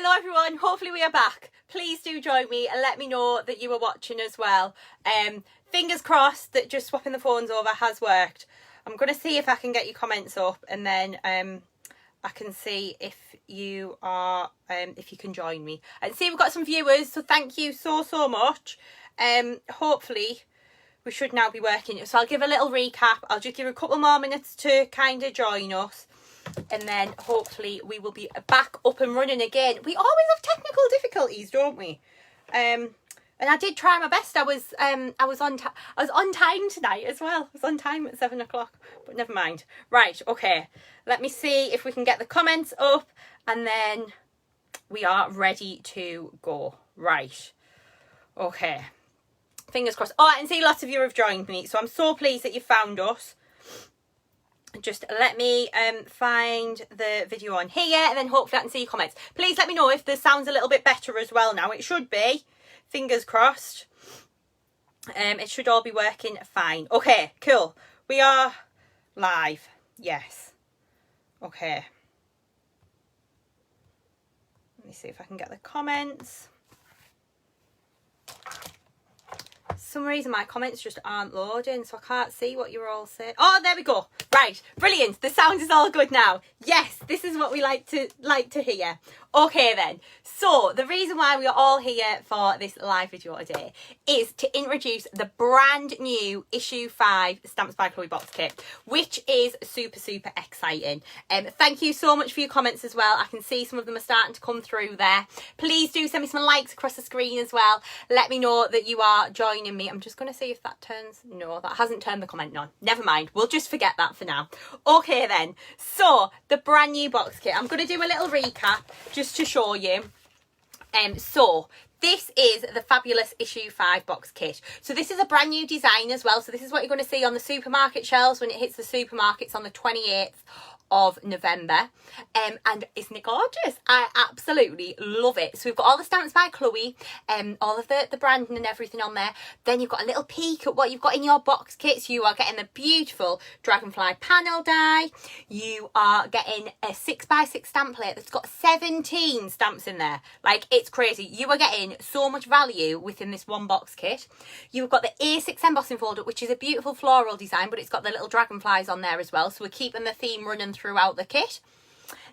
Hello everyone, hopefully we are back. Please do join me and let me know that you are watching as well. Fingers crossed that just swapping the phones over has worked. I'm going to see if I can get your comments up, and then I can see if you are, if you can join me. And see, we've got some viewers, so thank you so much. Hopefully we should now be working. So I'll give a little recap. I'll just give a couple more minutes to kind of join us, and then hopefully we will be back up and running again. We always have technical difficulties, don't we? And I did try my best. I was on time tonight as well. I was on time at 7 o'clock, but never mind. Right, okay. Let me see if we can get the comments up, and then we are ready to go. Right. Okay. Fingers crossed. Oh, I can see lots of you have joined me, so I'm so pleased that you found us. Just let me find the video on here, and then hopefully I can see your comments. Please let me know if the sound's a little bit better as well now. It should be. Fingers crossed. It should all be working fine. Okay, cool. We are live. Yes. Okay. Let me see if I can get the comments. For some reason my comments just aren't loading, so I can't see what you're all saying. Oh, there we go. Right, brilliant. The sound is all good now. Yes, this is what we like to hear. Okay then, so the reason why we are all here for this live video today is to introduce the brand new issue 5 Stamps by Chloe box kit, which is super exciting. Thank you so much for your comments as well. I can see some of them are starting to come through there. Please do send me some likes across the screen as well. Let me know that you are joining me. I'm just going to see if that turns. No, that hasn't turned the comment on. Never mind, we'll just forget that for now. Okay then, so the brand new box kit. I'm going to do a little recap just to show you. So this is the fabulous issue 5 box kit. So this is a brand new design as well. So this is what you're going to see on the supermarket shelves when it hits the supermarkets on the 28th of November. And isn't it gorgeous? I absolutely love it. So we've got all the stamps by Chloe, all of the branding and everything on there. Then you've got a little peek at what you've got in your box kits. You are getting the beautiful Dragonfly panel die. You are getting a 6x6 stamp plate that's got 17 stamps in there. Like, it's crazy. You are getting so much value within this one box kit. You've got the A6 embossing folder, which is a beautiful floral design, but it's got the little dragonflies on there as well. So we're keeping the theme running throughout the kit.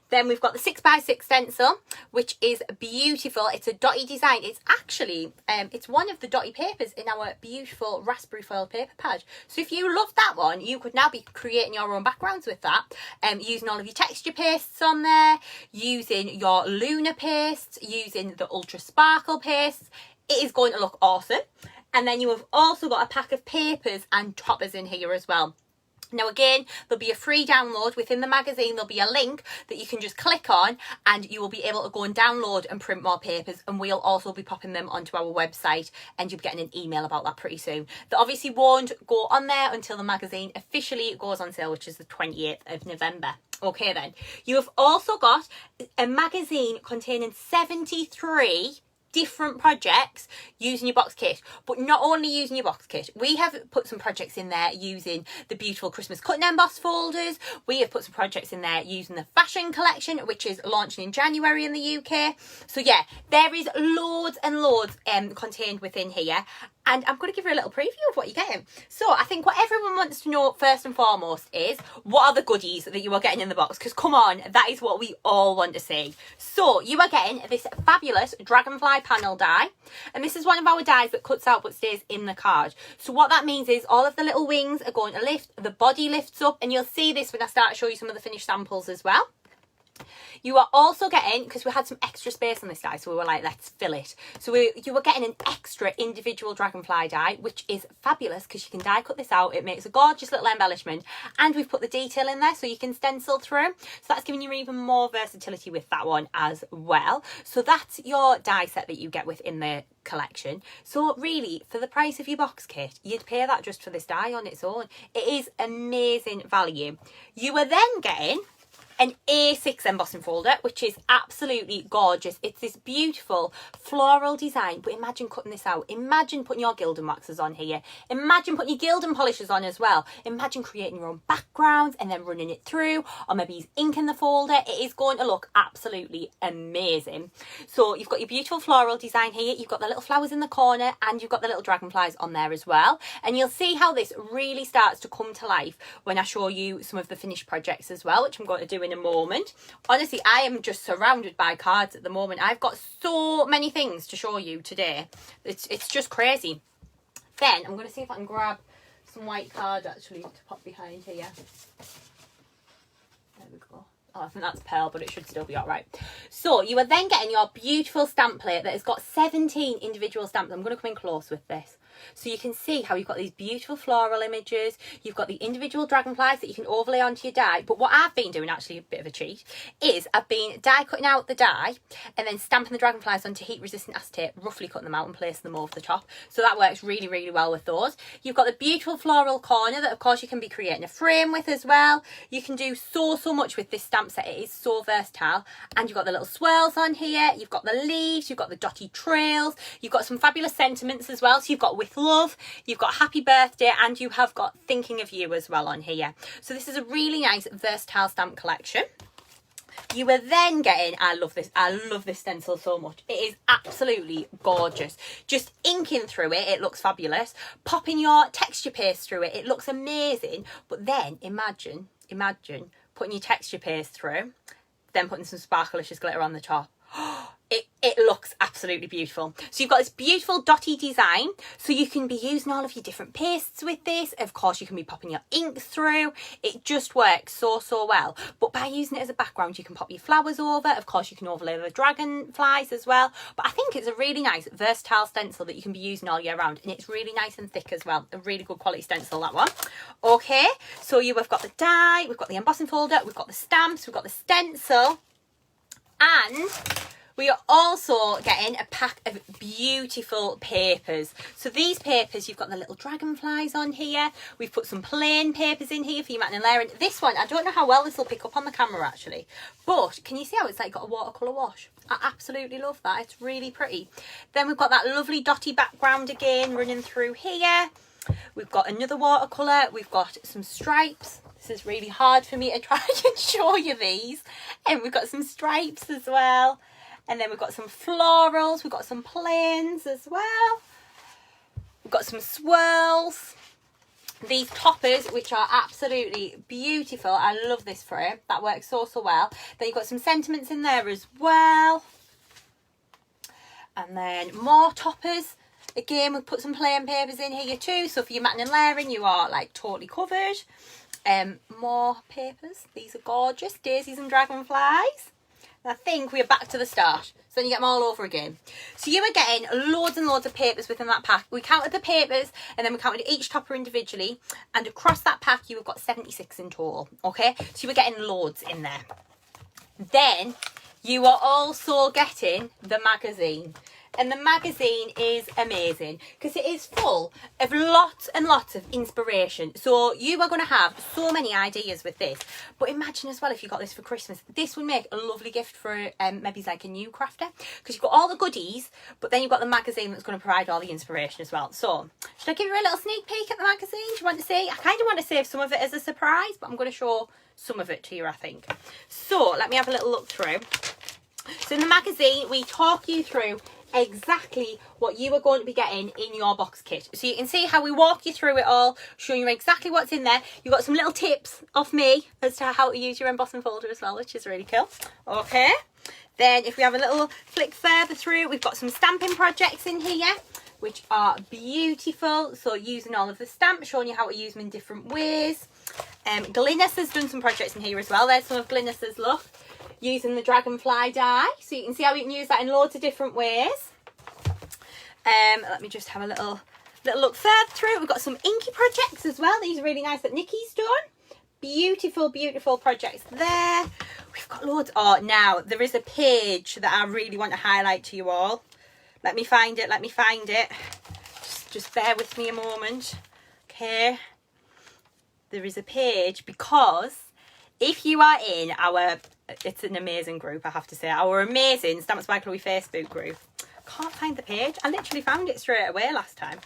Then we've got the 6x6 stencil, which is beautiful. It's a dotty design. It's actually, it's one of the dotty papers in our beautiful raspberry foil paper pad. So if you love that one, you could now be creating your own backgrounds with that. Using all of your texture pastes on there, using your lunar pastes, using the ultra sparkle pastes. It is going to look awesome. And then you have also got a pack of papers and toppers in here as well. Now again, there'll be a free download within the magazine. There'll be a link that you can just click on, and you will be able to go and download and print more papers, and we'll also be popping them onto our website, and you'll be getting an email about that pretty soon. That obviously won't go on there until the magazine officially goes on sale, which is the 28th of November. Okay then, you have also got a magazine containing 73 different projects using your box kit. But not only using your box kit, we have put some projects in there using the beautiful Christmas cut and emboss folders. We have put some projects in there using the fashion collection, which is launching in January in the UK. So yeah, there is loads and loads contained within here. And I'm going to give you a little preview of what you're getting. So I think what everyone wants to know first and foremost is, what are the goodies that you are getting in the box? Because come on, that is what we all want to see. So you are getting this fabulous Dragonfly panel die. And this is one of our dies that cuts out but stays in the card. So what that means is all of the little wings are going to lift, the body lifts up, and you'll see this when I start to show you some of the finished samples as well. You are also getting, because we had some extra space on this die, so we were like, let's fill it. So you were getting an extra individual Dragonfly die, which is fabulous because you can die cut this out. It makes a gorgeous little embellishment, and we've put the detail in there so you can stencil through. So that's giving you even more versatility with that one as well. So that's your die set that you get within the collection. So really, for the price of your box kit, you'd pay that just for this die on its own. It is amazing value. You are then getting an A6 embossing folder, which is absolutely gorgeous. It's this beautiful floral design, but imagine cutting this out. Imagine putting your gilding waxes on here. Imagine putting your gilding polishes on as well. Imagine creating your own backgrounds and then running it through, or maybe use ink in the folder. It is going to look absolutely amazing. So you've got your beautiful floral design here. You've got the little flowers in the corner, and you've got the little dragonflies on there as well. And you'll see how this really starts to come to life when I show you some of the finished projects as well, which I'm going to do in a moment. Honestly, I am just surrounded by cards at the moment. I've got so many things to show you today. It's just crazy. Then I'm going to see if I can grab some white card actually to pop behind here. There we go. Oh, I think that's pearl, but it should still be all right. So you are then getting your beautiful stamp plate that has got 17 individual stamps. I'm going to come in close with this. So you can see how you've got these beautiful floral images. You've got the individual dragonflies that you can overlay onto your die. But what I've been doing, actually a bit of a cheat, is I've been die cutting out the die and then stamping the dragonflies onto heat resistant acetate, roughly cutting them out and placing them over the top. So that works really, really well with those. You've got the beautiful floral corner that of course you can be creating a frame with as well. You can do so much with this stamp set. It is so versatile. And you've got the little swirls on here. You've got the leaves. You've got the dotty trails. You've got some fabulous sentiments as well. So you've got with love, you've got happy birthday, and you have got thinking of you as well on here. So this is a really nice versatile stamp collection. You are then getting, I love this stencil so much. It is absolutely gorgeous. Just inking through it, it looks fabulous. Popping your texture paste through it, it looks amazing. But then imagine putting your texture paste through, then putting some Sparkelicious glitter on the top. It looks absolutely beautiful. So you've got this beautiful dotty design. So you can be using all of your different pastes with this. Of course, you can be popping your ink through. It just works so well. But by using it as a background, you can pop your flowers over. Of course, you can overlay the dragonflies as well. But I think it's a really nice versatile stencil that you can be using all year round. And it's really nice and thick as well. A really good quality stencil, that one. Okay, so you have got the die, we've got the embossing folder, we've got the stamps, we've got the stencil, and we are also getting a pack of beautiful papers. So these papers, you've got the little dragonflies on here. We've put some plain papers in here for your matting and layering. This one, I don't know how well this will pick up on the camera actually, but can you see how it's like got a watercolour wash? I absolutely love that. It's really pretty. Then we've got that lovely dotty background again running through here. We've got another watercolour. We've got some stripes. This is really hard for me to try and show you these. And we've got some stripes as well. And then we've got some florals, we've got some plains as well. We've got some swirls. These toppers, which are absolutely beautiful. I love this frame. That works so well. Then you've got some sentiments in there as well. And then more toppers. Again, we've put some plain papers in here too. So for your matting and layering, you are like totally covered. More papers. These are gorgeous. Daisies and dragonflies. I think we're back to the start. So then you get them all over again. So you are getting loads and loads of papers within that pack. We counted the papers and then we counted each topper individually. And across that pack, you have got 76 in total. Okay? So you were getting loads in there. Then you are also getting the magazine. And the magazine is amazing because it is full of lots and lots of inspiration. So you are going to have so many ideas with this. But imagine as well if you got this for Christmas. This would make a lovely gift for maybe like a new crafter. Because you've got all the goodies, but then you've got the magazine that's going to provide all the inspiration as well. So should I give you a little sneak peek at the magazine? Do you want to see? I kind of want to save some of it as a surprise, but I'm going to show some of it to you, I think. So let me have a little look through. So in the magazine, we talk you through exactly what you are going to be getting in your box kit. So you can see how we walk you through it all, showing you exactly what's in there. You've got some little tips off me as to how to use your embossing folder as well, which is really cool. Okay, then if we have a little flick further through, we've got some stamping projects in here which are beautiful. So using all of the stamps, showing you how to use them in different ways. Glynis has done some projects in here as well. There's some of Glynis's look, using the Dragonfly die. So you can see how you can use that in loads of different ways. Let me just have a little look further through. We've got some inky projects as well. These are really nice that Nikki's done. Beautiful, beautiful projects there. We've got loads. Oh, now there is a page that I really want to highlight to you all. Let me find it. Let me find it. Just bear with me a moment. Okay. There is a page because if you are in our, it's an amazing group, I have to say, our amazing Stamps by Chloe Facebook group. Can't find the page. I literally found it straight away last time.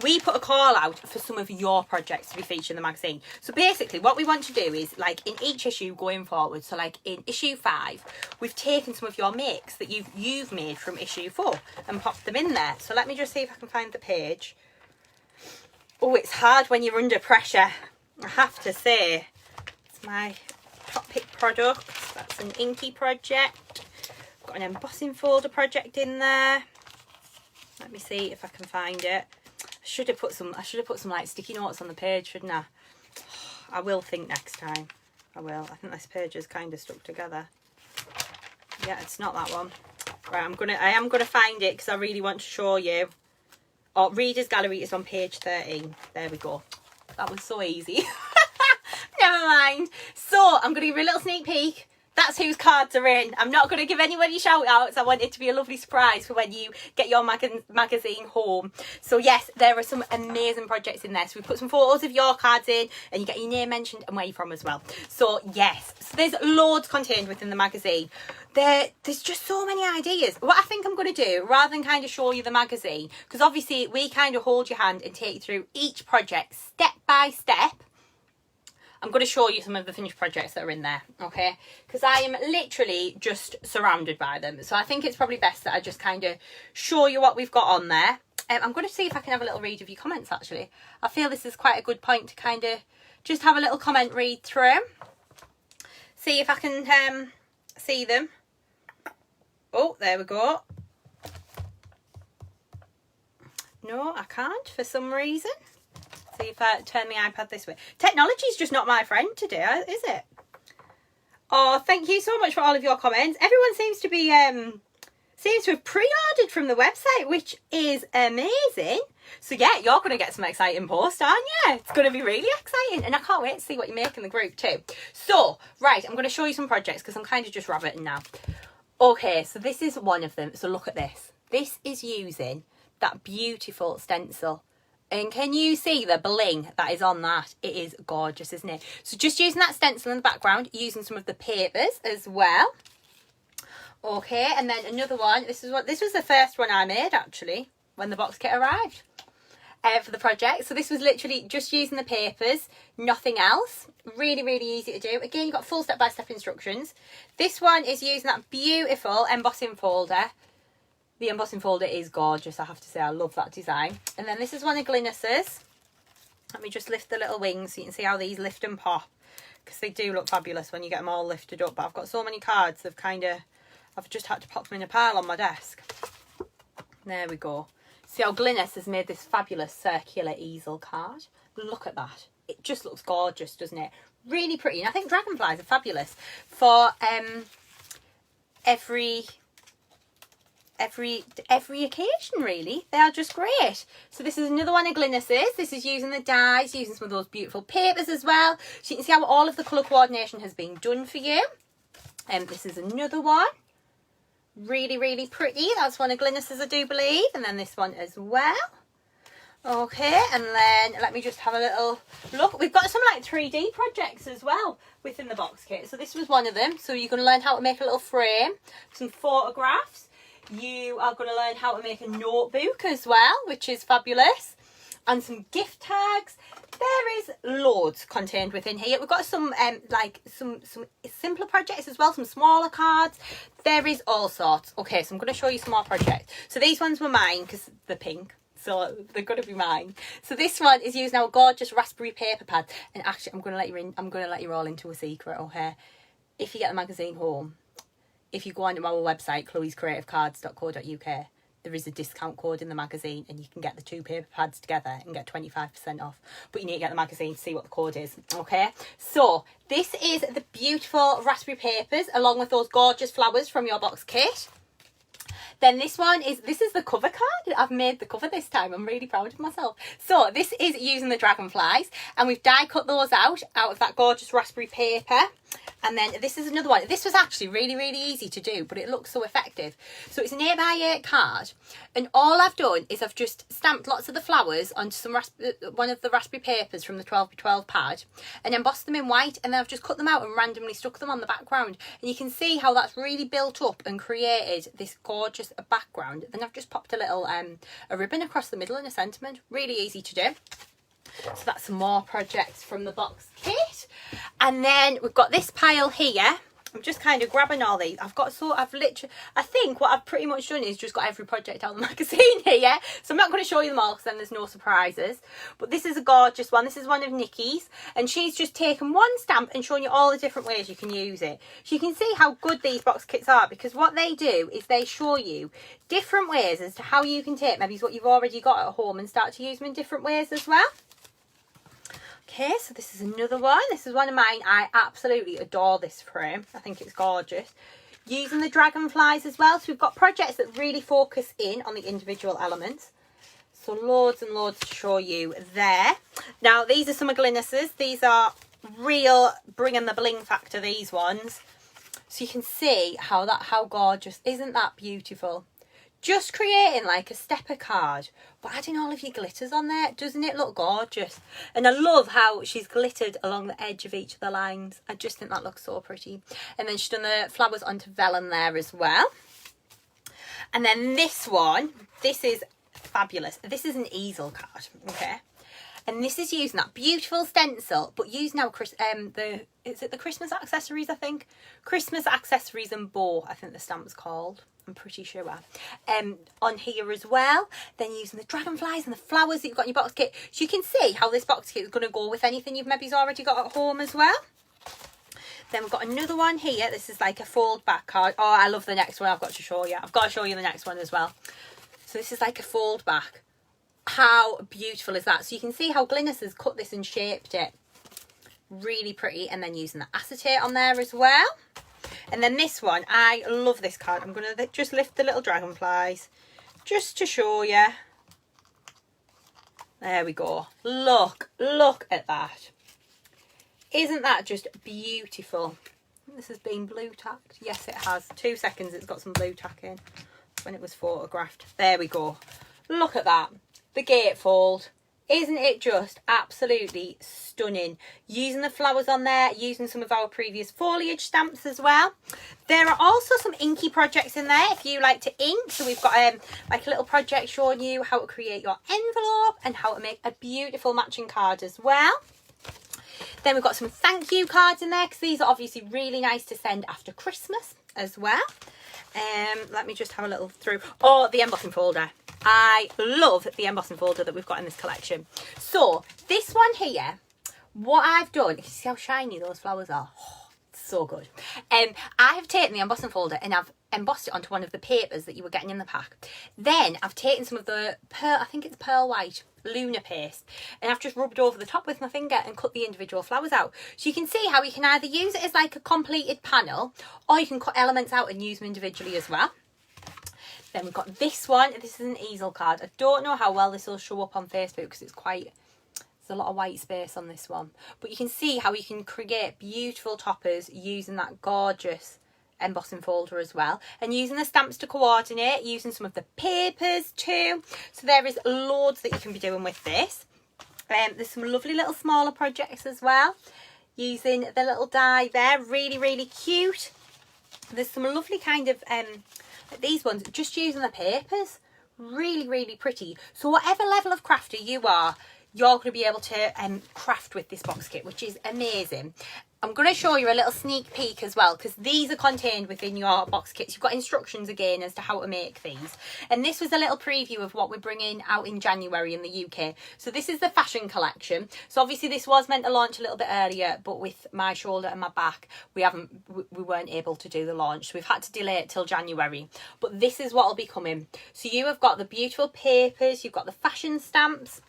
We put a call out for some of your projects to be featured in the magazine. So basically what we want to do is, like, in each issue going forward, so like in issue 5, we've taken some of your makes that you've made from issue 4 and popped them in there. So let me just see if I can find the page. Oh, it's hard when you're under pressure, I have to say. It's my top pick product. That's an inky project. Got an embossing folder project in there. Let me see if I can find it. I should have put some like sticky notes on the page, shouldn't I? I will think next time. I will. I think this page is kind of stuck together. Yeah, it's not that one. Right, I am gonna find it because I really want to show you. Oh, Reader's Gallery is on page 13. There we go. That was so easy. Never mind. So I'm gonna give you a little sneak peek. That's whose cards are in. I'm not going to give anybody shout outs. I want it to be a lovely surprise for when you get your magazine home. So yes, there are some amazing projects in there. So we put some photos of your cards in and you get your name mentioned and where you're from as well. So yes, so there's loads contained within the magazine. There's just so many ideas. What I think I'm going to do, rather than kind of show you the magazine, because obviously we kind of hold your hand and take you through each project step by step, I'm going to show you some of the finished projects that are in there, okay? Because I am literally just surrounded by them. So I think it's probably best that I just kind of show you what we've got on there. I'm going to see if I can have a little read of your comments, actually. I feel this is quite a good point to kind of just have a little comment read through. See if I can see them. Oh, there we go. No, I can't for some reason. See if I turn my iPad this way. Technology is just not my friend today, is it? Oh, thank you so much for all of your comments. Everyone seems to be seems to have pre-ordered from the website, which is amazing. So yeah, you're going to get some exciting posts, aren't you? It's going to be really exciting, and I can't wait to see what you make in the group too. So right, I'm going to show you some projects because I'm kind of just rabbiting now. Okay, so this is one of them. So look at this. This is using that beautiful stencil. And can you see the bling that is on that? It is gorgeous, isn't it? So just using that stencil in the background, using some of the papers as well. Okay, and then another one. This was the first one I made, actually, when the box kit arrived for the project. So this was literally just using the papers, nothing else. Really, really easy to do. Again, you've got full step-by-step instructions. This one is using that beautiful embossing folder. The embossing folder is gorgeous, I have to say. I love that design. And then this is one of Glynis's. Let me just lift the little wings so you can see how these lift and pop, because they do look fabulous when you get them all lifted up. But I've got so many cards, I've just had to pop them in a pile on my desk. There we go. See how Glynis has made this fabulous circular easel card. Look at that. It just looks gorgeous, doesn't it? Really pretty. And I think dragonflies are fabulous for every occasion, really. They are just great. So this is another one of Glynis's. This is using the dies, using some of those beautiful papers as well. So you can see how all of the colour coordination has been done for you. And this is another one. Really, really pretty. That's one of Glynis's, I do believe. And then this one as well. Okay, and then let me just have a little look. We've got some like 3D projects as well within the box kit. So this was one of them. So you're going to learn how to make a little frame, some photographs. You are going to learn how to make a notebook as well, which is fabulous. And some gift tags. There is loads contained within here. We've got some some simpler projects as well, some smaller cards. There is all sorts. Okay, so I'm going to show you some more projects. So these ones were mine because they're pink. So they're going to be mine. So this one is using our gorgeous raspberry paper pad. And actually, I'm going to let you in. I'm going to let you all into a secret. Okay, if you get the magazine home, if you go onto our website, chloescreativecards.co.uk, there is a discount code in the magazine and you can get the 2 paper pads together and get 25% off. But you need to get the magazine to see what the code is, okay? So this is the beautiful raspberry papers along with those gorgeous flowers from your box kit. Then this is the cover card. I've made the cover this time. I'm really proud of myself. So this is using the dragonflies, and we've die cut those out of that gorgeous raspberry paper. And then this is another one. This was actually really, really easy to do, but it looks so effective. So it's an 8x8 card. And all I've done is I've just stamped lots of the flowers onto one of the raspberry papers from the 12x12 pad and embossed them in white. And then I've just cut them out and randomly stuck them on the background. And you can see how that's really built up and created this gorgeous background. Then I've just popped a little a ribbon across the middle in a sentiment. Really easy to do. So that's some more projects from the box kit. And then we've got this pile here. I'm just kind of grabbing all these. I think what I've pretty much done is just got every project out of the magazine here. So I'm not going to show you them all because then there's no surprises. But this is a gorgeous one. This is one of Nikki's. And she's just taken one stamp and shown you all the different ways you can use it. So you can see how good these box kits are, because what they do is they show you different ways as to how you can take maybe what you've already got at home and start to use them in different ways as well. Okay, so this is another one. This is one of mine. I absolutely adore this frame. I think it's gorgeous. Using the dragonflies as well. So we've got projects that really focus in on the individual elements. So loads and loads to show you there. Now, these are some of Glynis's. These are real bringing the bling factor, these ones. So you can see how gorgeous. Isn't that beautiful? Just creating like a stepper card, but adding all of your glitters on there. Doesn't it look gorgeous? And I love how she's glittered along the edge of each of the lines. I just think that looks so pretty. And then she's done the flowers onto vellum there as well. And then this one, this is fabulous. This is an easel card, okay? And this is using that beautiful stencil, but using now is it the Christmas accessories, I think? Christmas accessories and bow, I think the stamp's called. I'm pretty sure. On here as well. Then using the dragonflies and the flowers that you've got in your box kit. So you can see how this box kit is going to go with anything you've maybe already got at home as well. Then we've got another one here. This is like a fold back card. Oh, I love the next one I've got to show you. I've got to show you the next one as well. So this is like a fold back. How beautiful is that? So you can see how Glynis has cut this and shaped it. Really pretty. And then using the acetate on there as well. And then this one, I love this card. I'm going to just lift the little dragonflies just to show you. There we go. Look at that. Isn't that just beautiful? This has been blue tacked. Yes, it has. 2 seconds, it's got some blue tack in when it was photographed. There we go. Look at that. The gatefold. Isn't it just absolutely stunning? Using the flowers on there, using some of our previous foliage stamps as well. There are also some inky projects in there if you like to ink. So we've got like a little project showing you how to create your envelope and how to make a beautiful matching card as well. Then we've got some thank you cards in there because these are obviously really nice to send after Christmas as well. Let me just have a little through. Oh, the embossing folder. I love the embossing folder that we've got in this collection. So this one here, what I've done, you can see how shiny those flowers are. Oh, so good. I have taken the embossing folder and I've embossed it onto one of the papers that you were getting in the pack. Then I've taken some of the pearl, I think it's pearl white lunar paste, and I've just rubbed over the top with my finger and cut the individual flowers out. So you can see how you can either use it as like a completed panel, or you can cut elements out and use them individually as well. Then we've got this one. This is an easel card. I don't know how well this will show up on Facebook because it's quite, there's a lot of white space on this one. But you can see how you can create beautiful toppers using that gorgeous embossing folder as well. And using the stamps to coordinate, using some of the papers too. So there is loads that you can be doing with this. There's some lovely little smaller projects as well. Using the little die there. Really, really cute. There's some lovely kind of... these ones, just using the papers, really, really pretty. So whatever level of crafter you are, you're going to be able to craft with this box kit, which is amazing. I'm going to show you a little sneak peek as well, because these are contained within your box kits. You've got instructions again as to how to make these. And this was a little preview of what we're bringing out in January in the UK. So this is the fashion collection. So obviously this was meant to launch a little bit earlier, but with my shoulder and my back, we weren't able to do the launch. So we've had to delay it till January. But this is what will be coming. So you have got the beautiful papers, you've got the fashion stamps.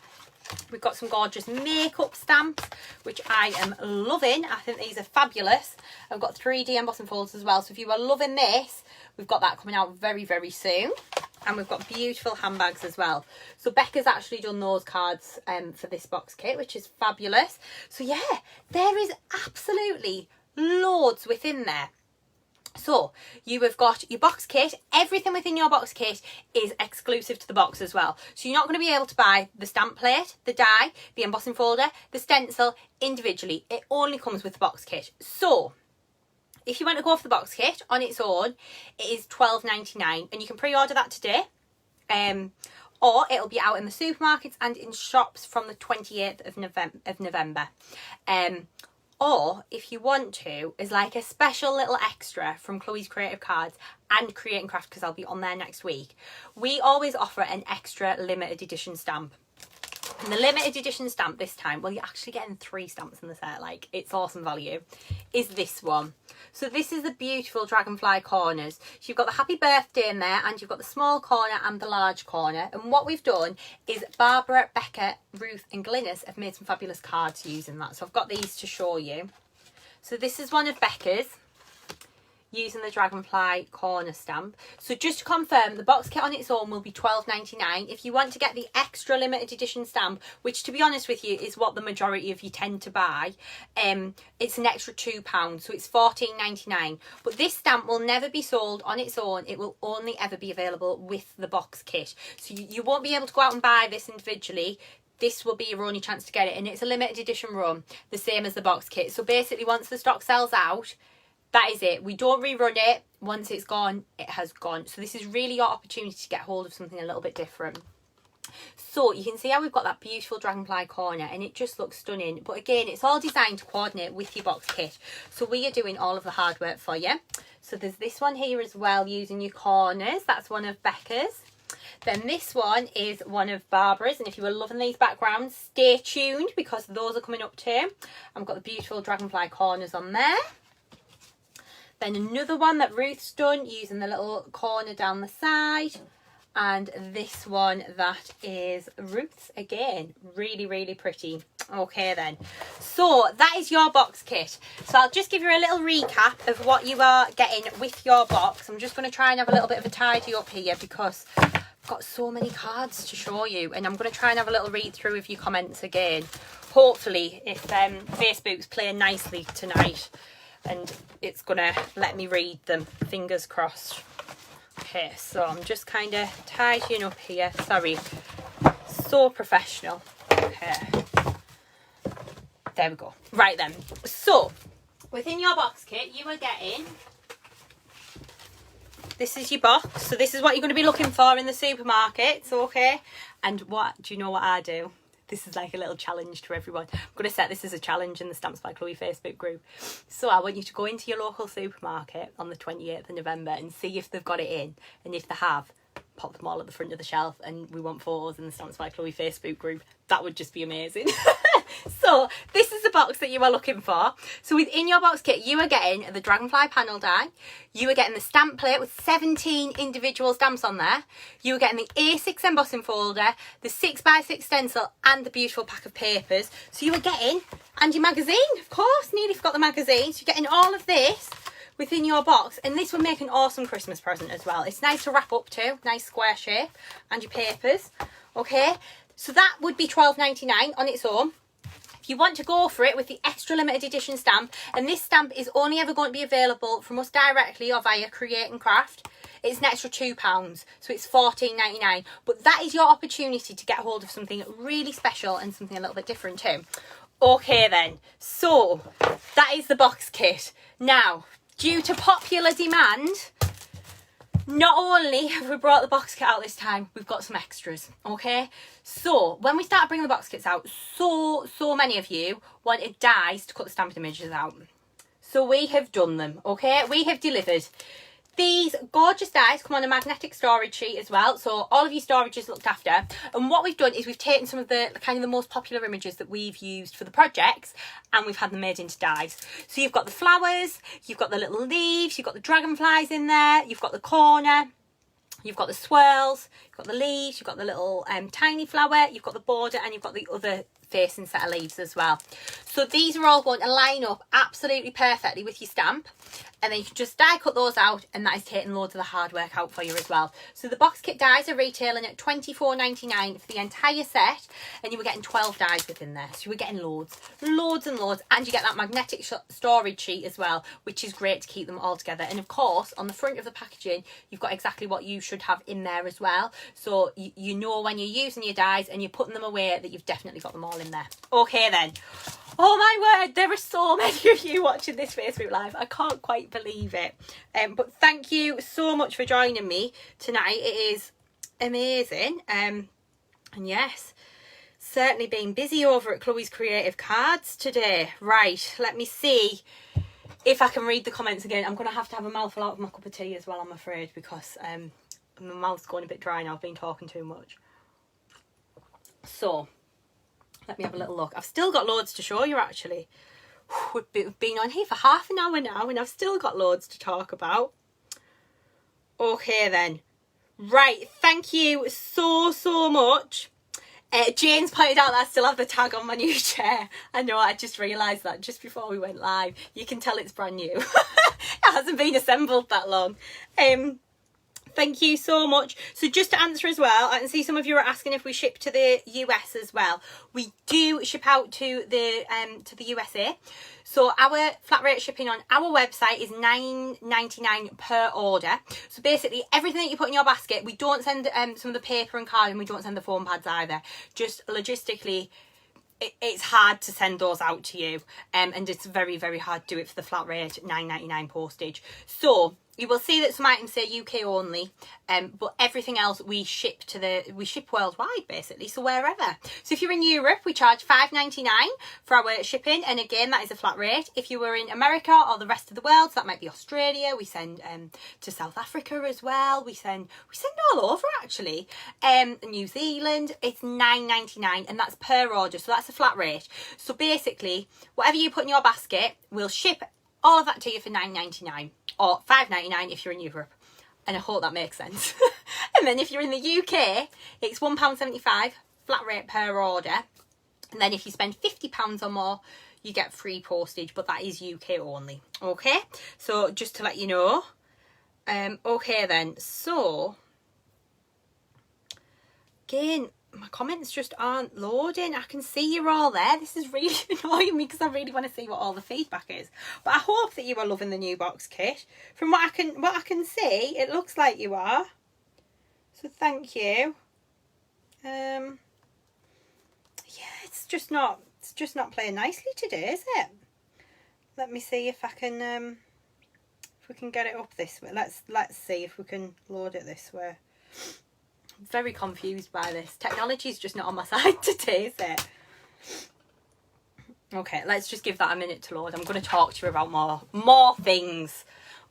We've got some gorgeous makeup stamps, which I am loving. I think these are fabulous. I've got 3D embossing folders as well. So if you are loving this, we've got that coming out very, very soon. And we've got beautiful handbags as well. So Becca's actually done those cards for this box kit, which is fabulous. So yeah, there is absolutely loads within there. So you have got your box kit. Everything within your box kit is exclusive to the box as well. So you're not going to be able to buy the stamp plate, the die, the embossing folder, the stencil individually. It only comes with the box kit. So if you want to go for the box kit on its own, it is $12.99 and you can pre-order that today. Or it'll be out in the supermarkets and in shops from the 28th of November. Or if you want to, as like a special little extra from Chloe's Creative Cards and Create and Craft, because I'll be on there next week, we always offer an extra limited edition stamp. And the limited edition stamp this time, well, you're actually getting 3 stamps in the set, like it's awesome value, is this one. So this is the beautiful Dragonfly corners. So you've got the happy birthday in there, and you've got the small corner and the large corner. And what we've done is Barbara, Becca, Ruth and Glynis have made some fabulous cards using that. So I've got these to show you. So this is one of Becca's, using the Dragonfly corner stamp. So just to confirm, the box kit on its own will be $12.99. If you want to get the extra limited edition stamp, which to be honest with you is what the majority of you tend to buy, it's an extra £2, so it's $14.99. But this stamp will never be sold on its own. It will only ever be available with the box kit. So you won't be able to go out and buy this individually. This will be your only chance to get it, and it's a limited edition run, the same as the box kit. So basically once the stock sells out, that is it. We don't rerun it. Once it's gone, it has gone. So this is really your opportunity to get hold of something a little bit different. So you can see how we've got that beautiful Dragonfly corner, and it just looks stunning. But again, it's all designed to coordinate with your box kit. So we are doing all of the hard work for you. So there's this one here as well, using your corners. That's one of Becca's. Then this one is one of Barbara's, and if you were loving these backgrounds, stay tuned because those are coming up too. I've got the beautiful Dragonfly corners on there. Then another one that Ruth's done, using the little corner down the side. And this one that is Ruth's again. Really, really pretty. Okay then. So that is your box kit. So I'll just give you a little recap of what you are getting with your box. I'm just going to try and have a little bit of a tidy up here because I've got so many cards to show you. And I'm going to try and have a little read through of your comments again. Hopefully, if Facebook's playing nicely tonight, and it's gonna let me read them, fingers crossed. Okay, so I'm just kind of tidying up here. Sorry, so professional. Okay, there we go. Right then, so within your box kit you are getting, this is your box. So this is what you're going to be looking for in the supermarkets, okay? And what do you know what I do? This is like a little challenge to everyone. I'm going to set this as a challenge in the Stamps by Chloe Facebook group. So I want you to go into your local supermarket on the 28th of November and see if they've got it in. And if they have, pop them all at the front of the shelf, and we want photos in the Stamps by Chloe Facebook group. That would just be amazing. So this is the box that you are looking for. So within your box kit, you are getting the Dragonfly panel die. You are getting the stamp plate with 17 individual stamps on there. You are getting the A6 embossing folder, the 6x6 stencil, and the beautiful pack of papers. So you are getting, and your magazine, of course, nearly forgot the magazine. So you're getting all of this within your box, and this will make an awesome Christmas present as well. It's nice to wrap up to, nice square shape, and your papers. Okay, so that would be $12.99 on its own. If you want to go for it with the extra limited edition stamp, and this stamp is only ever going to be available from us directly or via Create and Craft, it's an extra £2, so it's $14.99. But that is your opportunity to get hold of something really special and something a little bit different too. Okay then, so that is the box kit. Now, due to popular demand, not only have we brought the box kit out this time, we've got some extras, okay? So when we started bringing the box kits out, so many of you wanted dies to cut the stamped images out. So we have done them, okay? We have delivered. These gorgeous dies come on a magnetic storage sheet as well, so all of your storage is looked after. And what we've done is we've taken some of the kind of the most popular images that we've used for the projects, and we've had them made into dies. So you've got the flowers, you've got the little leaves, you've got the dragonflies in there, you've got the corner, you've got the swirls, you've got the leaves, you've got the little tiny flower, you've got the border, and you've got the other facing set of leaves as well. So these are all going to line up absolutely perfectly with your stamp, and then you can just die cut those out, and that is taking loads of the hard work out for you as well. So the box kit dies are retailing at $24.99 for the entire set, and you were getting 12 dies within there, so you were getting loads and loads, and you get that magnetic storage sheet as well, which is great to keep them all together. And of course, on the front of the packaging, you've got exactly what you should have in there as well, so you know when you're using your dies and you're putting them away that you've definitely got them all in there. Okay then. Oh my word, there are so many of you watching this Facebook Live. I can't quite believe it. But thank you so much for joining me tonight. It is amazing. And yes, certainly been busy over at Chloe's Creative Cards today. Right, let me see if I can read the comments again. I'm going to have a mouthful out of my cup of tea as well, I'm afraid, because my mouth's going a bit dry now. I've been talking too much. So let me have a little look. I've still got loads to show you, actually. We've been on here for half an hour now, and I've still got loads to talk about. Okay then. Right, thank you so much. Jane's pointed out that I still have the tag on my new chair. I know, I just realised that just before we went live. You can tell it's brand new. It hasn't been assembled that long. Thank you so much. So just to answer as well, I can see some of you are asking if we ship to the US as well. We do ship out to the USA. So our flat rate shipping on our website is $9.99 per order. So basically everything that you put in your basket, we don't send some of the paper and card, and we don't send the foam pads either. Just logistically, it's hard to send those out to you, and it's very hard to do it for the flat rate $9.99 postage. So you will see that some items say UK only, but everything else we ship worldwide basically, so wherever. So if you're in Europe, we charge $5.99 for our shipping, and again that is a flat rate. If you were in America or the rest of the world, so that might be Australia, we send to South Africa as well. We send all over actually. New Zealand, it's $9.99, and that's per order, so that's a flat rate. So basically whatever you put in your basket, we'll ship all of that to you for $9.99 or $5.99 if you're in Europe, and I hope that makes sense. And then if you're in the UK, it's £1.75 flat rate per order, and then if you spend £50 or more, you get free postage, but that is UK only. Okay, so just to let you know. Okay then, so again, my comments just aren't loading. I can see you're all there. This is really annoying me because I really want to see what all the feedback is. But I hope that you are loving the new box kit. From what I can see, it looks like you are. So thank you. Yeah, it's just not playing nicely today, is it? Let me see if I can if we can get it up this way. Let's see if we can load it this way. Very confused by this. Technology is just not on my side today, is it? Okay, let's just give that a minute to load. I'm going to talk to you about more things.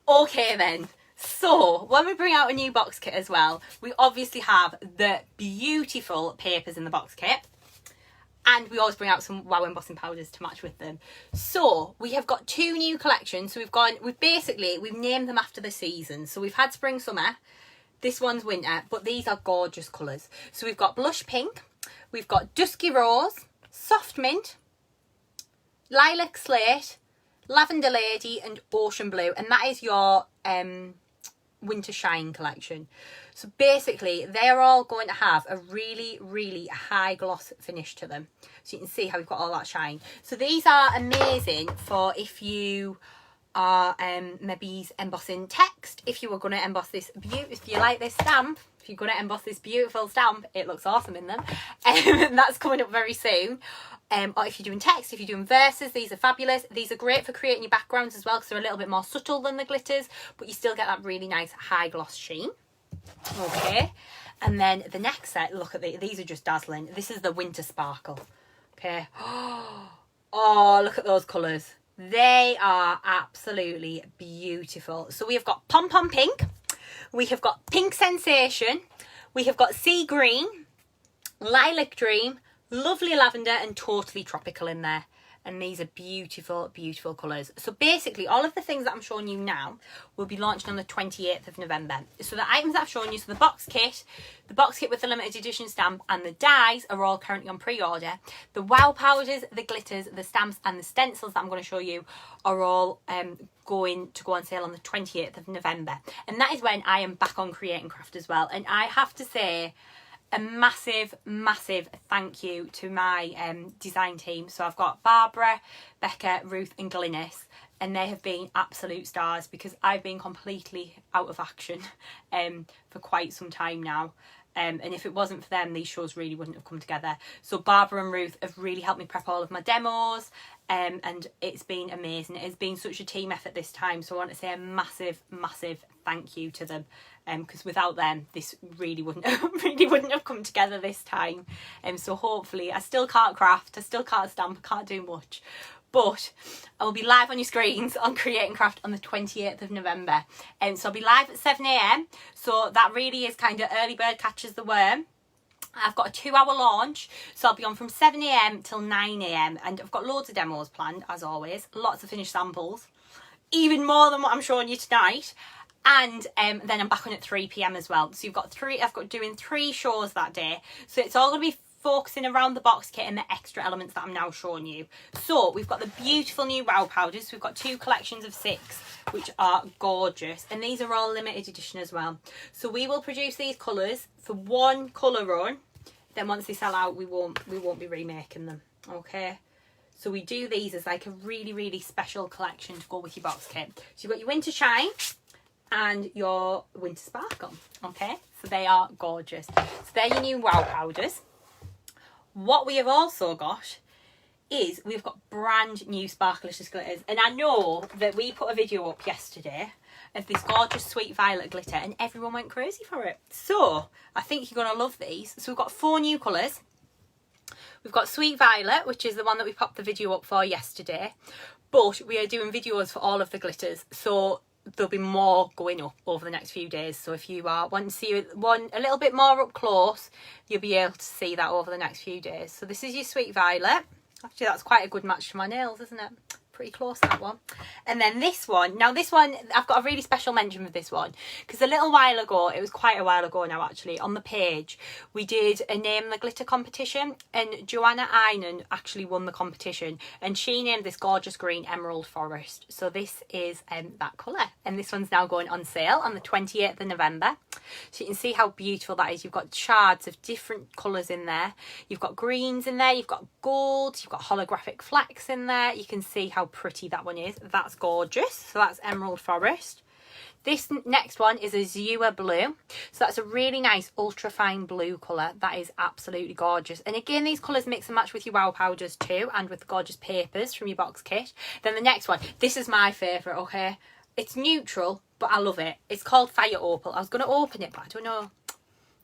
Okay then. So when we bring out a new box kit as well, we obviously have the beautiful papers in the box kit, and we always bring out some wow embossing powders to match with them. So we have got two new collections. So we've named them after the season. So we've had spring, summer. This one's winter, but these are gorgeous colours. So we've got blush pink, we've got dusky rose, soft mint, lilac slate, lavender lady, and ocean blue. And that is your winter shine collection. So basically, they're all going to have a really high gloss finish to them. So you can see how we've got all that shine. So these are amazing for if you are maybe embossing text. If you were going to emboss this if you like this stamp, if you're going to emboss this beautiful stamp, it looks awesome in them. That's coming up very soon. Or if you're doing text, if you're doing verses, these are fabulous. These are great for creating your backgrounds as well, because they're a little bit more subtle than the glitters, but you still get that really nice high gloss sheen. Okay, and then the next set, look at these are just dazzling. This is the winter sparkle. Okay. Oh, look at those colours. They are absolutely beautiful. So we have got Pom Pom Pink, we have got Pink Sensation, we have got Sea Green, Lilac Dream, lovely lavender, and totally tropical in there. And these are beautiful, beautiful colours. So basically, all of the things that I'm showing you now will be launched on the 28th of November. So the items that I've shown you, so the box kit with the limited edition stamp and the dies are all currently on pre-order. The wow powders, the glitters, the stamps and the stencils that I'm going to show you are all going to go on sale on the 28th of November. And that is when I am back on Creating Craft as well. And I have to say, a massive thank you to my design team. So I've got Barbara, Becca, Ruth and Glynis, and they have been absolute stars because I've been completely out of action for quite some time now. And if it wasn't for them, these shows really wouldn't have come together. So Barbara and Ruth have really helped me prep all of my demos, and it's been amazing. It's been such a team effort this time. So I want to say a massive thank you to them, because without them, this really wouldn't have come together this time. So hopefully, I still can't craft, I still can't stamp, I can't do much. But I will be live on your screens on Creating Craft on the 28th of November. So I'll be live at 7 AM. So that really is kind of early bird catches the worm. I've got a 2-hour launch. So I'll be on from 7 AM till 9 AM. And I've got loads of demos planned, as always. Lots of finished samples. Even more than what I'm showing you tonight. And then I'm back on at 3 PM as well. So I've got doing 3 shows that day. So it's all going to be focusing around the box kit and the extra elements that I'm now showing you. So we've got the beautiful new wow powders. We've got 2 collections of 6, which are gorgeous, and these are all limited edition as well. So we will produce these colours for 1 colour run. Then once they sell out, we won't be remaking them. Okay. So we do these as like a really special collection to go with your box kit. So you've got your Winter Shine and your Winter Sparkle. Okay. So they are gorgeous. So they're your new wow powders. What we have also got is we've got brand new Sparkelicious glitters. And I know that we put a video up yesterday of this gorgeous sweet violet glitter and everyone went crazy for it. So I think you're going to love these. So we've got 4 new colours. We've got Sweet Violet, which is the one that we popped the video up for yesterday. But we are doing videos for all of the glitters. So there'll be more going up over the next few days. So if you are wanting to see one a little bit more up close, you'll be able to see that over the next few days. So this is your Sweet Violet. Actually, that's quite a good match to my nails, isn't it? Pretty close, that one. And then this one. Now this one, I've got a really special mention with this one because a little while ago, it was quite a while ago now actually, on the page we did a Name the Glitter competition, and Joanna Einan actually won the competition, and she named this gorgeous green Emerald Forest. So this is that colour, and this one's now going on sale on the 28th of November. So you can see how beautiful that is. You've got shards of different colours in there. You've got greens in there, you've got golds, you've got holographic flecks in there. You can see how pretty that one is. That's gorgeous. So that's Emerald Forest. This next one is Azure Blue. So that's a really nice ultra fine blue colour. That is absolutely gorgeous. And again, these colours mix and match with your wow powders too, and with the gorgeous papers from your box kit. Then the next one, this is my favourite, okay? It's neutral, but I love it. It's called Fire Opal. I was going to open it, but I don't know.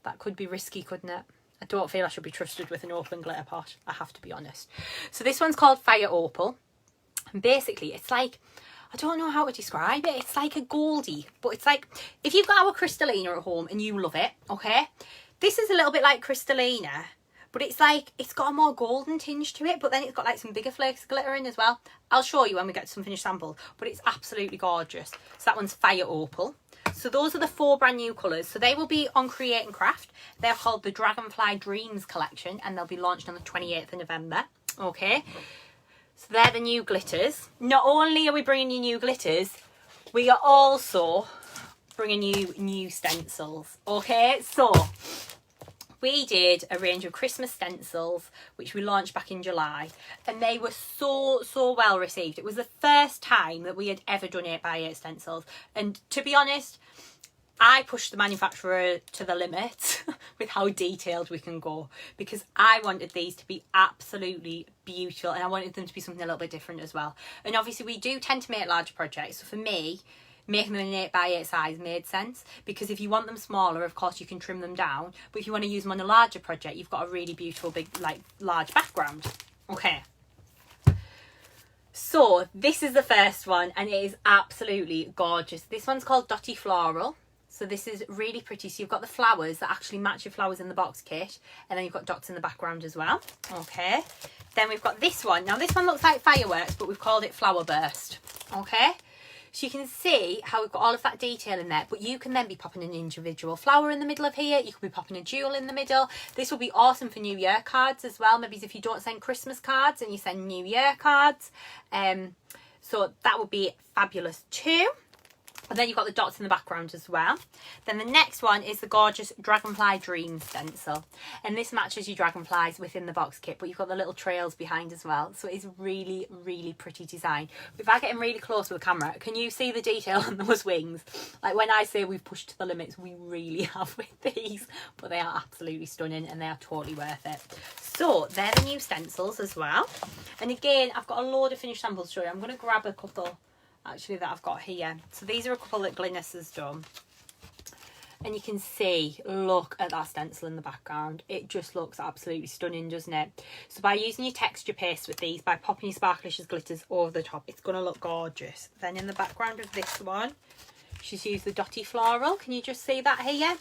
That could be risky, couldn't it? I don't feel I should be trusted with an open glitter pot. I have to be honest. So this one's called Fire Opal. And basically, it's like, I don't know how to describe it. It's like a goldie, but it's like, if you've got our Crystallina at home and you love it, okay? This is a little bit like Crystallina, but it's like, it's got a more golden tinge to it, but then it's got like some bigger flakes of glitter in as well. I'll show you when we get to some finished samples, but it's absolutely gorgeous. So that one's Fire Opal. So those are the 4 brand new colours. So they will be on Creating Craft. They're called the Dragonfly Dreams collection, and they'll be launched on the 28th of November. Okay. So they're the new glitters. Not only are we bringing you new glitters, we are also bringing you new stencils. Okay, so we did a range of Christmas stencils, which we launched back in July, and they were so well received. It was the first time that we had ever done 8x8 stencils, and to be honest, I pushed the manufacturer to the limit with how detailed we can go, because I wanted these to be absolutely beautiful, and I wanted them to be something a little bit different as well. And obviously we do tend to make larger projects, so for me, making them an 8x8 size made sense, because if you want them smaller, of course you can trim them down, but if you want to use them on a larger project, you've got a really beautiful big, like, large background. Okay. So this is the first one, and it is absolutely gorgeous. This one's called Dotty Floral. So So this is really pretty. So you've got the flowers that actually match your flowers in the box kit, and then you've got dots in the background as well. Okay, then we've got this one. Now this one looks like fireworks, but we've called it Flower Burst. Okay, so you can see how we've got all of that detail in there, but you can then be popping an individual flower in the middle of here. You could be popping a jewel in the middle. This will be awesome for New Year cards as well. Maybe if you don't send Christmas cards and you send New Year cards. So that would be fabulous too. And then you've got the dots in the background as well. Then the next one is the gorgeous Dragonfly Dream stencil. And this matches your dragonflies within the box kit, but you've got the little trails behind as well. So it's really, really pretty design. If I get in really close with the camera, can you see the detail on those wings? Like when I say we've pushed to the limits, we really have with these. But they are absolutely stunning and they are totally worth it. So they're the new stencils as well. And again, I've got a load of finished samples to show you. I'm going to grab a couple actually that I've got here. So these are a couple that Glynis has done, and you can see, look at that stencil in the background. It just looks absolutely stunning, doesn't it? So by using your texture paste with these, by popping your Sparkelicious glitters over the top, it's going to look gorgeous. Then in the background of this one, she's used the dotty floral. Can you just see that here?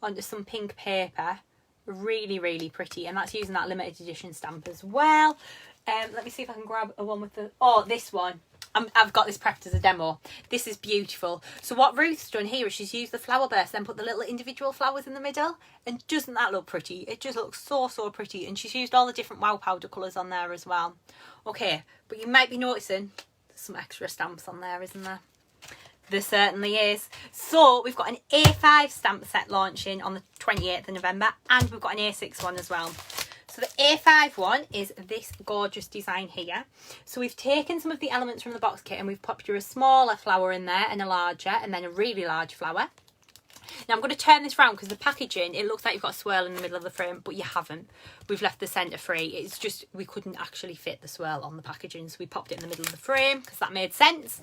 Onto some pink paper. Really, really pretty. And that's using that limited edition stamp as well. Let me see if I can grab a one with the... Oh, this one. I've got this prepped as a demo. This is beautiful. So what Ruth's done here is she's used the flower burst, then put the little individual flowers in the middle. And doesn't that look pretty? It just looks so, so pretty. And she's used all the different wow powder colours on there as well. Okay, but you might be noticing there's some extra stamps on there, isn't there? There certainly is. So we've got an A5 stamp set launching on the 28th of November, and we've got an A6 one as well. So the A5 one is this gorgeous design here. So we've taken some of the elements from the box kit and we've popped you a smaller flower in there and a larger, and then a really large flower. Now I'm going to turn this round because the packaging, it looks like you've got a swirl in the middle of the frame, but you haven't. We've left the centre free. It's just we couldn't actually fit the swirl on the packaging, so we popped it in the middle of the frame because that made sense.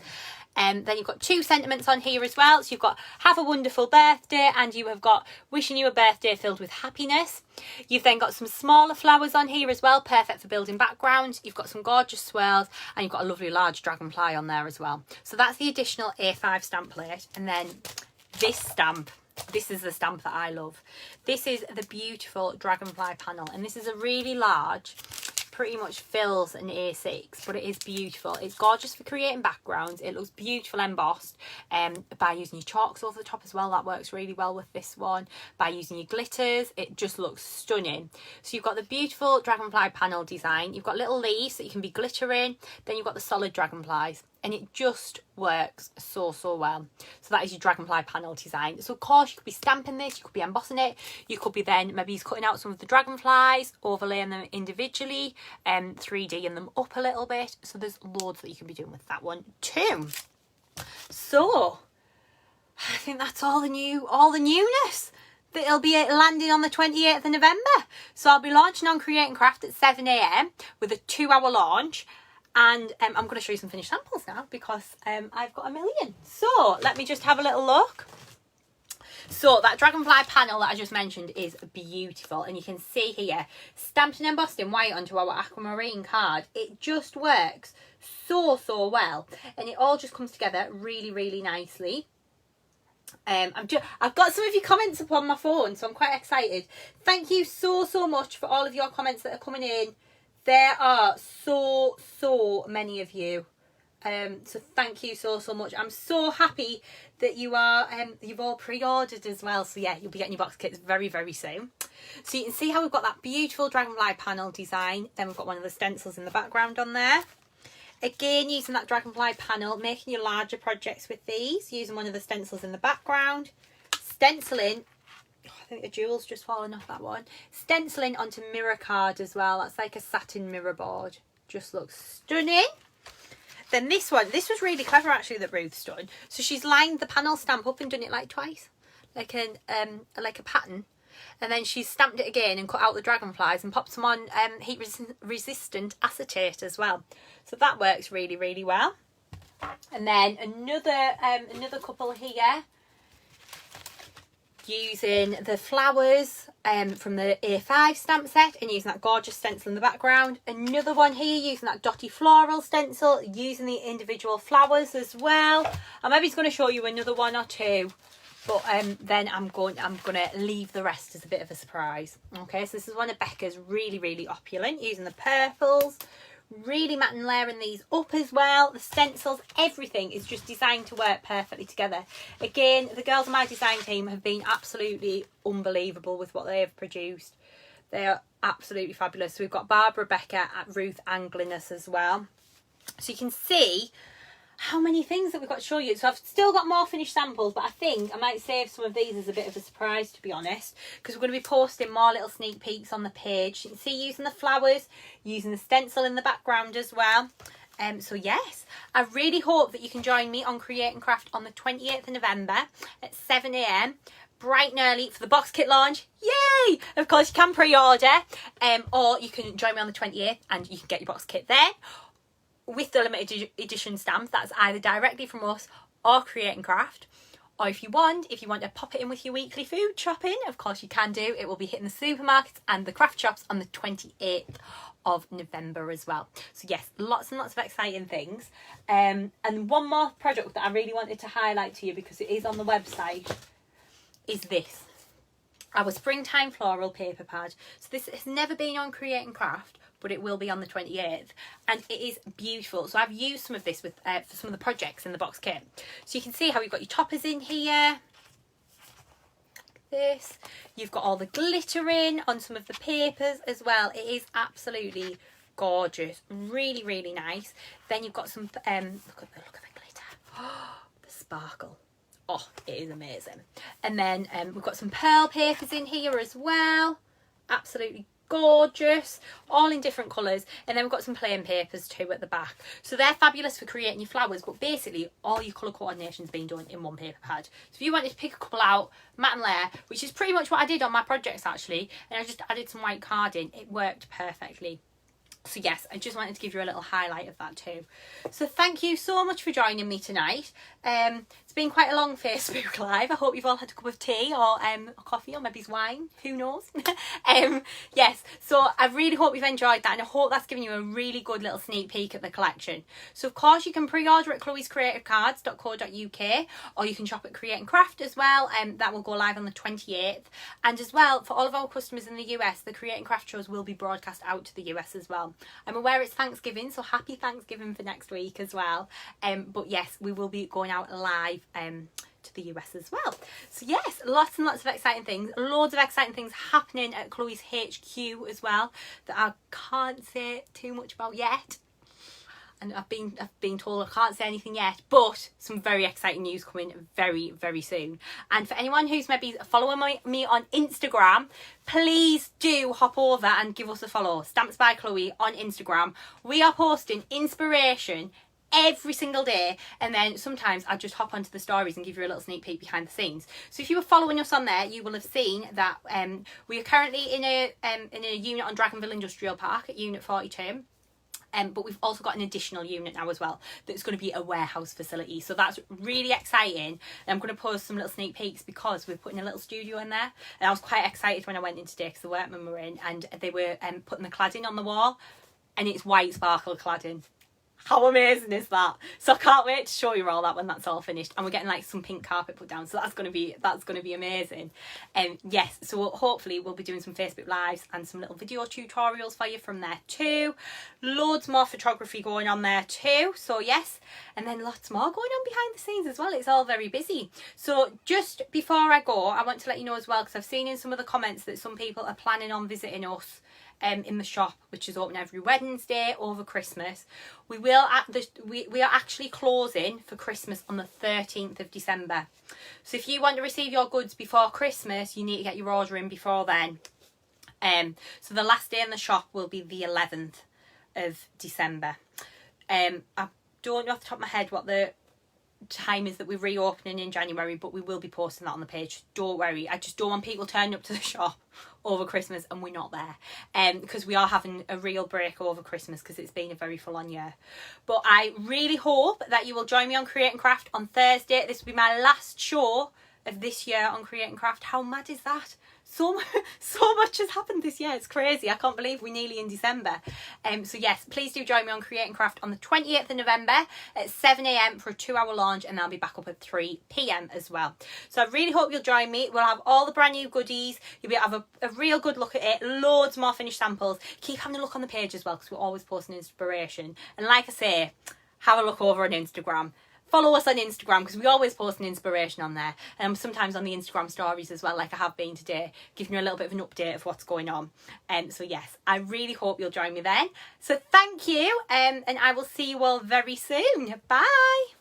Then you've got two sentiments on here as well. So you've got have a wonderful birthday, and you have got wishing you a birthday filled with happiness. You've then got some smaller flowers on here as well, perfect for building backgrounds. You've got some gorgeous swirls, and you've got a lovely large dragonfly on there as well. So that's the additional A5 stamp plate. And then this stamp, this is the stamp that I love. This is the beautiful dragonfly panel, and this is a really large, pretty much fills an A6, but it is beautiful. It's gorgeous for creating backgrounds. It looks beautiful embossed by using your chalks over the top as well. That works really well with this one. By using your glitters, it just looks stunning. So you've got the beautiful dragonfly panel design. You've got little leaves that you can be glittering. Then you've got the solid dragonflies, and it just works so, so well. So that is your dragonfly panel design. So of course you could be stamping this, you could be embossing it, you could be then maybe cutting out some of the dragonflies, overlaying them individually, 3D'ing them up a little bit. So there's loads that you can be doing with that one too. So I think that's all the newness that'll be landing on the 28th of November. So I'll be launching on Create and Craft at 7 AM with a 2-hour launch. And I'm going to show you some finished samples now because I've got a million. So let me just have a little look. So that dragonfly panel that I just mentioned is beautiful. And you can see here, stamped and embossed in white onto our aquamarine card. It just works so, so well. And it all just comes together really, really nicely. I've got some of your comments up on my phone, so I'm quite excited. Thank you so, so much for all of your comments that are coming in. There are so many of you. So thank you so much. I'm so happy that you are you've all pre-ordered as well. So yeah, you'll be getting your box kits very, very soon. So you can see how we've got that beautiful dragonfly panel design. Then we've got one of the stencils in the background on there. Again, using that dragonfly panel, making your larger projects with these, using one of the stencils in the background, stenciling. I think the jewel's just fallen off that one. Stenciling onto mirror card as well. That's like a satin mirror board. Just looks stunning. Then this one, this was really clever actually that Ruth's done. So she's lined the panel stamp up and done it like twice, like a pattern. And then she's stamped it again and cut out the dragonflies and popped them on heat resistant acetate as well. So that works really, really well. And then another couple here, using the flowers from the A5 stamp set and using that gorgeous stencil in the background. Another one here using that dotty floral stencil, using the individual flowers as well. I'm maybe going to show you another one or two but then I'm gonna leave the rest as a bit of a surprise. Okay, so this is one of Becca's, really opulent, using the purples, really matte and layering these up as well. The stencils, everything is just designed to work perfectly together. Again, the girls on my design team have been absolutely unbelievable with what they have produced. They are absolutely fabulous. So we've got Barbara, Becca, Ruth and Glynis as well. So you can see how many things that we've got to show you. So I've still got more finished samples, but I think I might save some of these as a bit of a surprise, to be honest, because we're going to be posting more little sneak peeks on the page. You can see using the flowers, using the stencil in the background as well. So yes, I really hope that you can join me on Create and Craft on the 28th of November at 7 AM. Bright and early for the box kit launch. Yay! Of course, you can pre-order, or you can join me on the 28th and you can get your box kit then, with the limited edition stamp. That's either directly from us or Create and Craft. Or if you want to pop it in with your weekly food shopping, of course you can do. It will be hitting the supermarkets and the craft shops on the 28th of November as well. So yes, lots and lots of exciting things. And one more product that I really wanted to highlight to you, because it is on the website, is this. Our Springtime Floral Paper Pad. So this has never been on Create and Craft, but it will be on the 28th, and it is beautiful. So I've used some of this with for some of the projects in the box kit. So you can see how we've got your toppers in here. This, you've got all the glitter in on some of the papers as well. It is absolutely gorgeous, really nice. Then you've got some look at the glitter. Oh, the sparkle. Oh, it is amazing. And then we've got some pearl papers in here as well. Absolutely gorgeous, all in different colours. And then we've got some plain papers too at the back. So they're fabulous for creating your flowers, but basically all your colour coordination's been done in one paper pad. So if you wanted to pick a couple out, matte and layer, which is pretty much what I did on my projects actually, and I just added some white card in, it worked perfectly. So yes, I just wanted to give you a little highlight of that too. So thank you so much for joining me tonight. It's been quite a long Facebook Live. I hope you've all had a cup of tea or a coffee or maybe wine. Who knows? Yes, so I really hope you've enjoyed that, and I hope that's given you a really good little sneak peek at the collection. So of course you can pre-order at chloescreativecards.co.uk, or you can shop at Create and Craft as well. That will go live on the 28th. And as well, for all of our customers in the US, the Create and Craft shows will be broadcast out to the US as well. I'm aware it's Thanksgiving, so happy Thanksgiving for next week as well. But yes, we will be going out live to the US as well. So yes, lots and lots of exciting things, loads of exciting things happening at Chloe's HQ as well that I can't say too much about yet. And I've been told I can't say anything yet, but some very exciting news coming very soon. And for anyone who's maybe following me on Instagram, please do hop over and give us a follow. Stamps by Chloe on Instagram. We are posting inspiration every single day, and then sometimes I just hop onto the stories and give you a little sneak peek behind the scenes. So if you were following us on there, you will have seen that we are currently in a unit on Dragonville Industrial Park at Unit 42. But we've also got an additional unit now as well that's going to be a warehouse facility. So that's really exciting. And I'm going to post some little sneak peeks because we're putting a little studio in there. And I was quite excited when I went in today because the workmen were in and they were putting the cladding on the wall. And it's white sparkle cladding. How amazing is that? So I can't wait to show you all that when that's all finished. And we're getting like some pink carpet put down. So that's going to be amazing. Yes, so hopefully we'll be doing some Facebook Lives and some little video tutorials for you from there too. Loads more photography going on there too. So yes, and then lots more going on behind the scenes as well. It's all very busy. So just before I go, I want to let you know as well, because I've seen in some of the comments that some people are planning on visiting us in the shop, which is open every Wednesday over Christmas. We are actually closing for Christmas on the 13th of December. So if you want to receive your goods before Christmas, you need to get your order in before then. So the last day in the shop will be the 11th of December. I don't know off the top of my head what the time is that we're reopening in January, but we will be posting that on the page. Don't worry, I just don't want people turning up to the shop over Christmas and we're not there, because we are having a real break over Christmas because it's been a very full-on year. But I really hope that you will join me on Create and Craft on Thursday. This will be my last show of this year on Create and Craft. How mad is that? So much has happened this year. It's crazy. I can't believe we're nearly in December. So yes, please do join me on Create and Craft on the 28th of November at 7 a.m. for a 2-hour launch, and I'll be back up at 3 p.m. as well. So I really hope you'll join me. We'll have all the brand new goodies. You'll be able to have a real good look at it. Loads more finished samples. Keep having a look on the page as well, because we're always posting inspiration. And like I say, have a look over on Instagram. Follow us on Instagram, because we always post an inspiration on there. And sometimes on the Instagram stories as well, like I have been today, giving you a little bit of an update of what's going on. So yes, I really hope you'll join me then. So thank you, and I will see you all very soon. Bye.